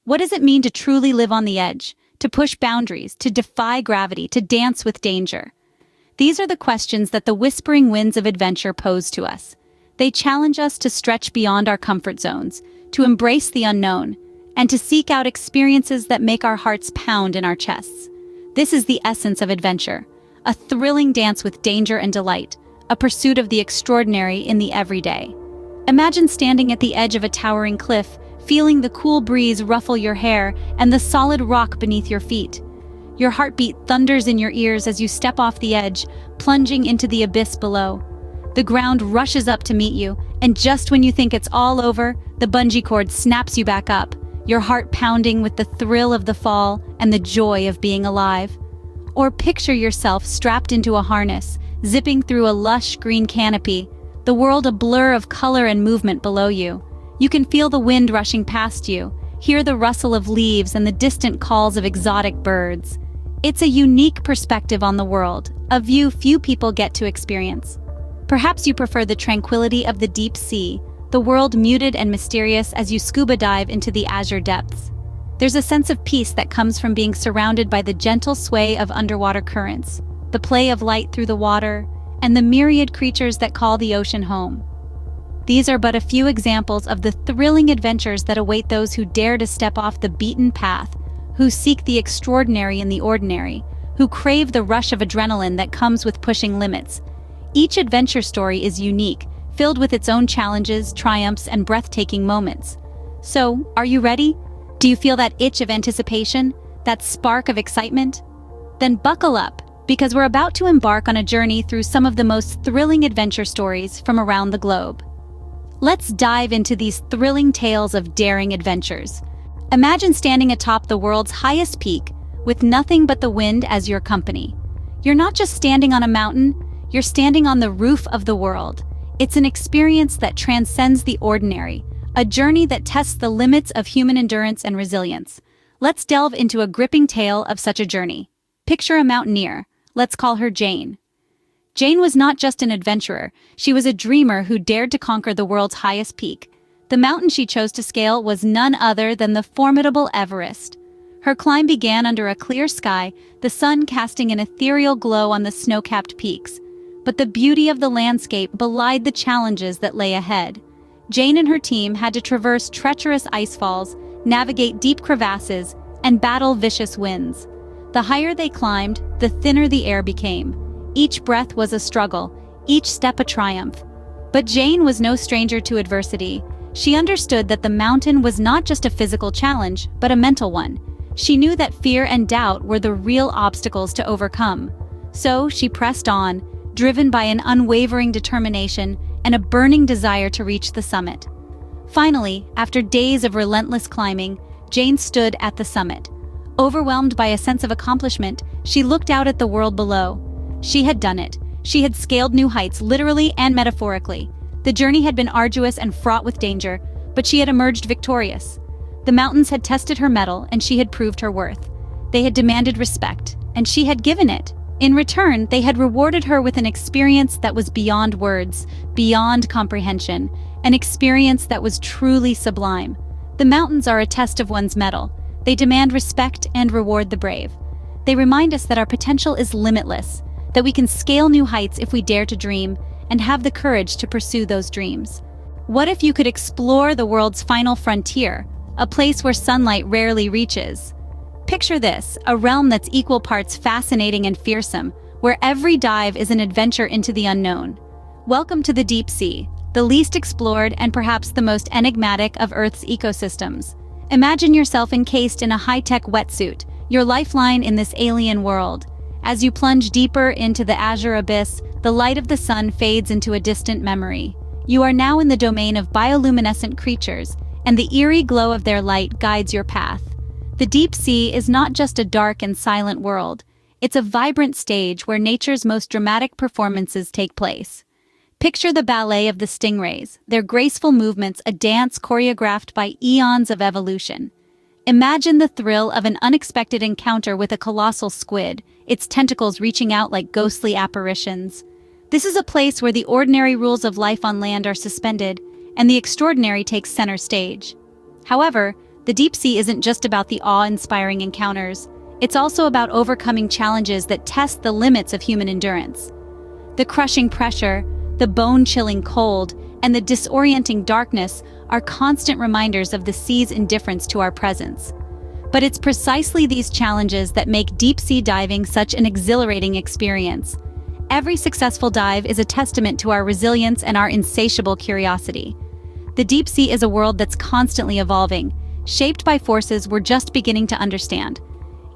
What does it mean to truly live on the edge, to push boundaries, to defy gravity, to dance with danger? These are the questions that the whispering winds of adventure pose to us. They challenge us to stretch beyond our comfort zones, to embrace the unknown, and to seek out experiences that make our hearts pound in our chests. This is the essence of adventure, a thrilling dance with danger and delight, a pursuit of the extraordinary in the everyday. Imagine standing at the edge of a towering cliff, feeling the cool breeze ruffle your hair and the solid rock beneath your feet. Your heartbeat thunders in your ears as you step off the edge, plunging into the abyss below. The ground rushes up to meet you, and just when you think it's all over, the bungee cord snaps you back up, your heart pounding with the thrill of the fall and the joy of being alive. Or picture yourself strapped into a harness, zipping through a lush green canopy, the world a blur of color and movement below you. You can feel the wind rushing past you, hear the rustle of leaves and the distant calls of exotic birds. It's a unique perspective on the world, a view few people get to experience. Perhaps you prefer the tranquility of the deep sea, the world muted and mysterious as you scuba dive into the azure depths. There's a sense of peace that comes from being surrounded by the gentle sway of underwater currents, the play of light through the water, and the myriad creatures that call the ocean home. These are but a few examples of the thrilling adventures that await those who dare to step off the beaten path, who seek the extraordinary in the ordinary, who crave the rush of adrenaline that comes with pushing limits. Each adventure story is unique, filled with its own challenges, triumphs, and breathtaking moments. So, are you ready? Do you feel that itch of anticipation, that spark of excitement? Then buckle up, because we're about to embark on a journey through some of the most thrilling adventure stories from around the globe. Let's dive into these thrilling tales of daring adventures. Imagine standing atop the world's highest peak, with nothing but the wind as your company. You're not just standing on a mountain, you're standing on the roof of the world. It's an experience that transcends the ordinary, a journey that tests the limits of human endurance and resilience. Let's delve into a gripping tale of such a journey. Picture a mountaineer. Let's call her Jane. Jane was not just an adventurer, she was a dreamer who dared to conquer the world's highest peak. The mountain she chose to scale was none other than the formidable Everest. Her climb began under a clear sky, the sun casting an ethereal glow on the snow-capped peaks. But the beauty of the landscape belied the challenges that lay ahead. Jane and her team had to traverse treacherous icefalls, navigate deep crevasses, and battle vicious winds. The higher they climbed, the thinner the air became. Each breath was a struggle, each step a triumph. But Jane was no stranger to adversity. She understood that the mountain was not just a physical challenge, but a mental one. She knew that fear and doubt were the real obstacles to overcome. So she pressed on, driven by an unwavering determination and a burning desire to reach the summit. Finally, after days of relentless climbing, Jane stood at the summit. Overwhelmed by a sense of accomplishment, she looked out at the world below. She had done it. She had scaled new heights, literally and metaphorically. The journey had been arduous and fraught with danger, but she had emerged victorious. The mountains had tested her mettle, and she had proved her worth. They had demanded respect, and she had given it. In return, they had rewarded her with an experience that was beyond words, beyond comprehension, an experience that was truly sublime. The mountains are a test of one's mettle. They demand respect and reward the brave. They remind us that our potential is limitless, that we can scale new heights if we dare to dream, and have the courage to pursue those dreams. What if you could explore the world's final frontier, a place where sunlight rarely reaches? Picture this, a realm that's equal parts fascinating and fearsome, where every dive is an adventure into the unknown. Welcome to the deep sea, the least explored and perhaps the most enigmatic of Earth's ecosystems. Imagine yourself encased in a high-tech wetsuit, your lifeline in this alien world. As you plunge deeper into the azure abyss, the light of the sun fades into a distant memory. You are now in the domain of bioluminescent creatures, and the eerie glow of their light guides your path. The deep sea is not just a dark and silent world. It's a vibrant stage where nature's most dramatic performances take place. Picture the ballet of the stingrays, their graceful movements a dance choreographed by eons of evolution. Imagine the thrill of an unexpected encounter with a colossal squid, its tentacles reaching out like ghostly apparitions. This is a place where the ordinary rules of life on land are suspended, and the extraordinary takes center stage. However, The deep sea isn't just about the awe-inspiring encounters. It's also about overcoming challenges that test the limits of human endurance. The crushing pressure, the bone-chilling cold, and the disorienting darkness are constant reminders of the sea's indifference to our presence. But it's precisely these challenges that make deep-sea diving such an exhilarating experience. Every successful dive is a testament to our resilience and our insatiable curiosity. The deep sea is a world that's constantly evolving, shaped by forces we're just beginning to understand.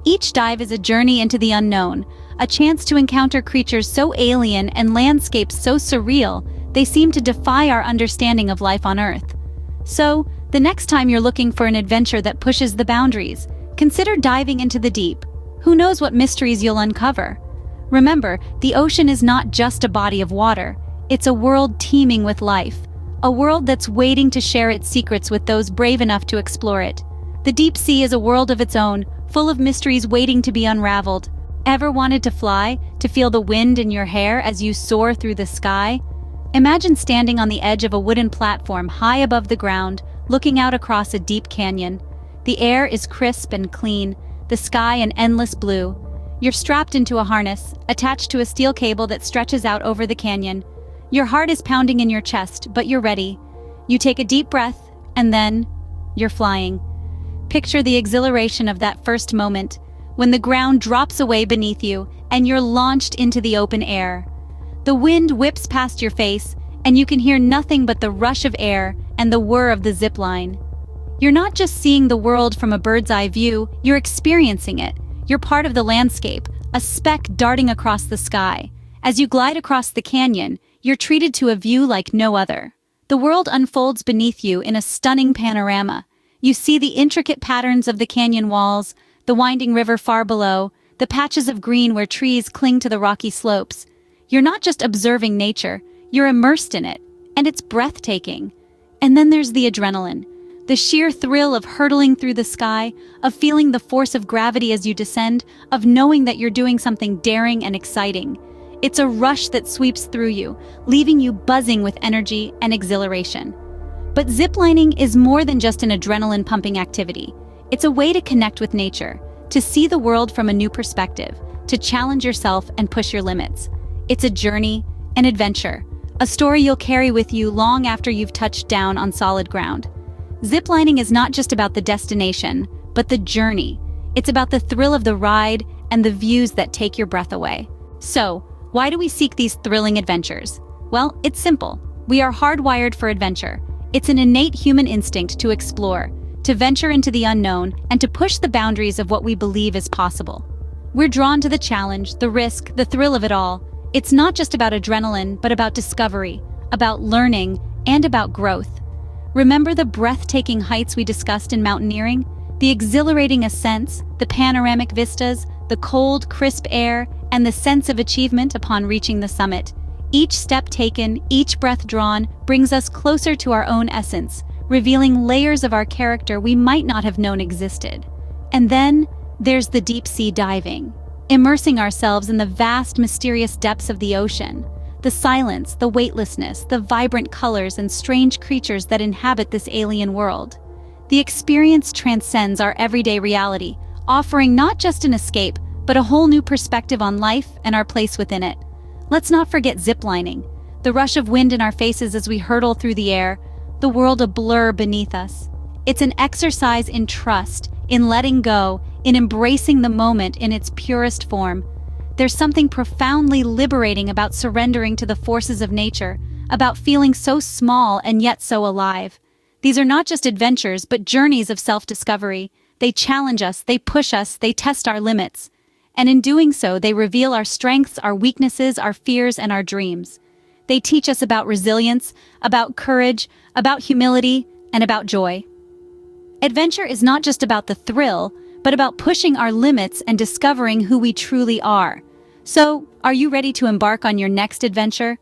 Each dive is a journey into the unknown, a chance to encounter creatures so alien and landscapes so surreal they seem to defy our understanding of life on Earth. So, the next time you're looking for an adventure that pushes the boundaries, consider diving into the deep. Who knows what mysteries you'll uncover? Remember, the ocean is not just a body of water. It's a world teeming with life. A world that's waiting to share its secrets with those brave enough to explore it. The deep sea is a world of its own, full of mysteries waiting to be unraveled. Ever wanted to fly, to feel the wind in your hair as you soar through the sky? Imagine standing on the edge of a wooden platform high above the ground, looking out across a deep canyon. The air is crisp and clean, the sky an endless blue. You're strapped into a harness, attached to a steel cable that stretches out over the canyon. Your heart is pounding in your chest, but you're ready. You take a deep breath, and then you're flying. Picture the exhilaration of that first moment, when the ground drops away beneath you and you're launched into the open air. The wind whips past your face, and you can hear nothing but the rush of air and the whir of the zip line. You're not just seeing the world from a bird's-eye view, you're experiencing it. You're part of the landscape, a speck darting across the sky. As you glide across the canyon, you're treated to a view like no other. The world unfolds beneath you in a stunning panorama. You see the intricate patterns of the canyon walls, the winding river far below, the patches of green where trees cling to the rocky slopes. You're not just observing nature, you're immersed in it, and it's breathtaking. And then there's the adrenaline, the sheer thrill of hurtling through the sky, of feeling the force of gravity as you descend, of knowing that you're doing something daring and exciting. It's a rush that sweeps through you, leaving you buzzing with energy and exhilaration. But ziplining is more than just an adrenaline-pumping activity. It's a way to connect with nature, to see the world from a new perspective, to challenge yourself and push your limits. It's a journey, an adventure, a story you'll carry with you long after you've touched down on solid ground. Ziplining is not just about the destination, but the journey. It's about the thrill of the ride and the views that take your breath away. So, why do we seek these thrilling adventures? Well, it's simple. We are hardwired for adventure. It's an innate human instinct to explore, to venture into the unknown, and to push the boundaries of what we believe is possible. We're drawn to the challenge, the risk, the thrill of it all. It's not just about adrenaline, but about discovery, about learning, and about growth. Remember the breathtaking heights we discussed in mountaineering? The exhilarating ascents, the panoramic vistas, the cold, crisp air, and the sense of achievement upon reaching the summit. Each step taken, each breath drawn, brings us closer to our own essence, revealing layers of our character we might not have known existed. And then, there's the deep sea diving, immersing ourselves in the vast, mysterious depths of the ocean. The silence, the weightlessness, the vibrant colors and strange creatures that inhabit this alien world. The experience transcends our everyday reality, offering not just an escape, but a whole new perspective on life and our place within it. Let's not forget ziplining, the rush of wind in our faces as we hurtle through the air, the world a blur beneath us. It's an exercise in trust, in letting go, in embracing the moment in its purest form. There's something profoundly liberating about surrendering to the forces of nature, about feeling so small and yet so alive. These are not just adventures, but journeys of self-discovery. They challenge us, they push us, they test our limits. And in doing so, they reveal our strengths, our weaknesses, our fears, and our dreams. They teach us about resilience, about courage, about humility, and about joy. Adventure is not just about the thrill, but about pushing our limits and discovering who we truly are. So, are you ready to embark on your next adventure?